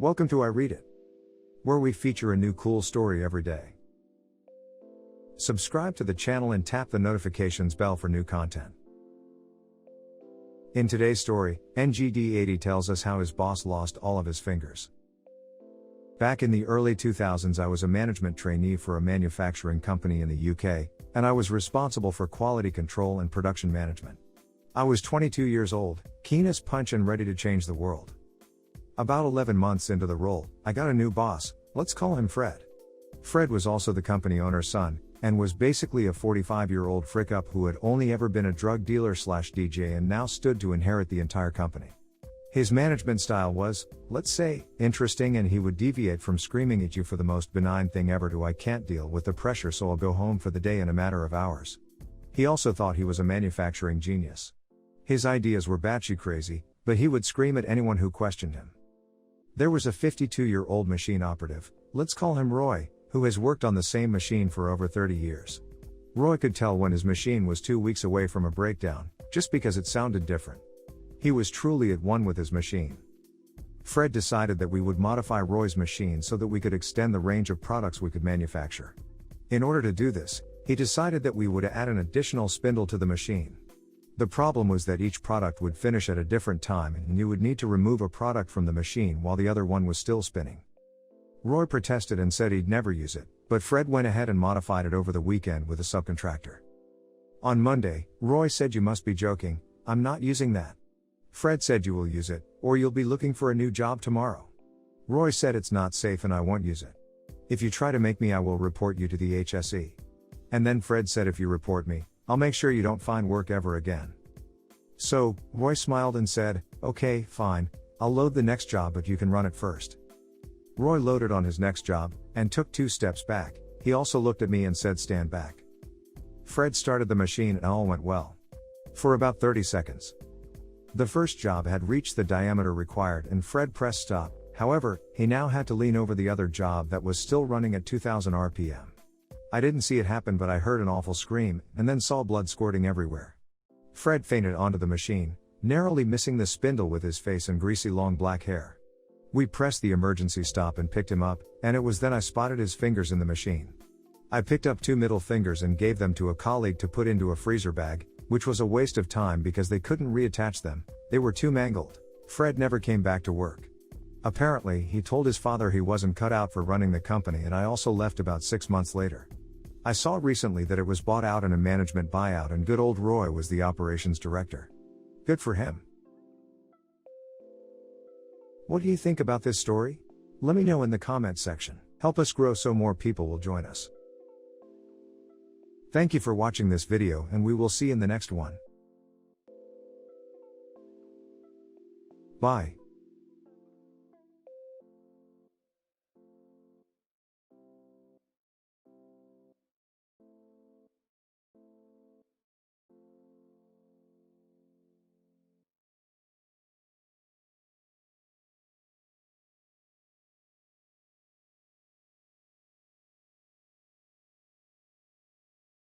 Welcome to I Read It, where we feature a new cool story every day. Subscribe to the channel and tap the notifications bell for new content. In today's story, NGD80 tells us how his boss lost all of his fingers. Back in the early 2000s, I was a management trainee for a manufacturing company in the UK, and I was responsible for quality control and production management. I was 22 years old, keen as punch and ready to change the world. About 11 months into the role, I got a new boss. Let's call him Fred. Fred was also the company owner's son, and was basically a 45-year-old frick-up who had only ever been a drug dealer/DJ and now stood to inherit the entire company. His management style was, let's say, interesting, and he would deviate from screaming at you for the most benign thing ever to "I can't deal with the pressure, so I'll go home for the day" in a matter of hours. He also thought he was a manufacturing genius. His ideas were batshit crazy, but he would scream at anyone who questioned him. There was a 52-year-old machine operative, let's call him Roy, who has worked on the same machine for over 30 years. Roy could tell when his machine was 2 weeks away from a breakdown, just because it sounded different. He was truly at one with his machine. Fred decided that we would modify Roy's machine so that we could extend the range of products we could manufacture. In order to do this, he decided that we would add an additional spindle to the machine. The problem was that each product would finish at a different time, and you would need to remove a product from the machine while the other one was still spinning. Roy protested and said he'd never use it, but Fred went ahead and modified it over the weekend with a subcontractor. On Monday, Roy said, "You must be joking, I'm not using that." Fred said, "You will use it, or you'll be looking for a new job tomorrow." Roy said, "It's not safe and I won't use it. If you try to make me, I will report you to the HSE. And then Fred said, "If you report me, I'll make sure you don't find work ever again." So, Roy smiled and said, "Okay, fine, I'll load the next job, but you can run it first." Roy loaded on his next job, and took 2 steps back. He also looked at me and said, "Stand back." Fred started the machine and all went well. For about 30 seconds. The first job had reached the diameter required and Fred pressed stop. However, he now had to lean over the other job that was still running at 2000 RPM. I didn't see it happen, but I heard an awful scream, and then saw blood squirting everywhere. Fred fainted onto the machine, narrowly missing the spindle with his face and greasy long black hair. We pressed the emergency stop and picked him up, and it was then I spotted his fingers in the machine. I picked up 2 middle fingers and gave them to a colleague to put into a freezer bag, which was a waste of time because they couldn't reattach them, they were too mangled. Fred never came back to work. Apparently, he told his father he wasn't cut out for running the company, and I also left about 6 months later. I saw recently that it was bought out in a management buyout, and good old Roy was the operations director. Good for him. What do you think about this story? Let me know in the comments section. Help us grow so more people will join us. Thank you for watching this video, and we will see you in the next one. Bye.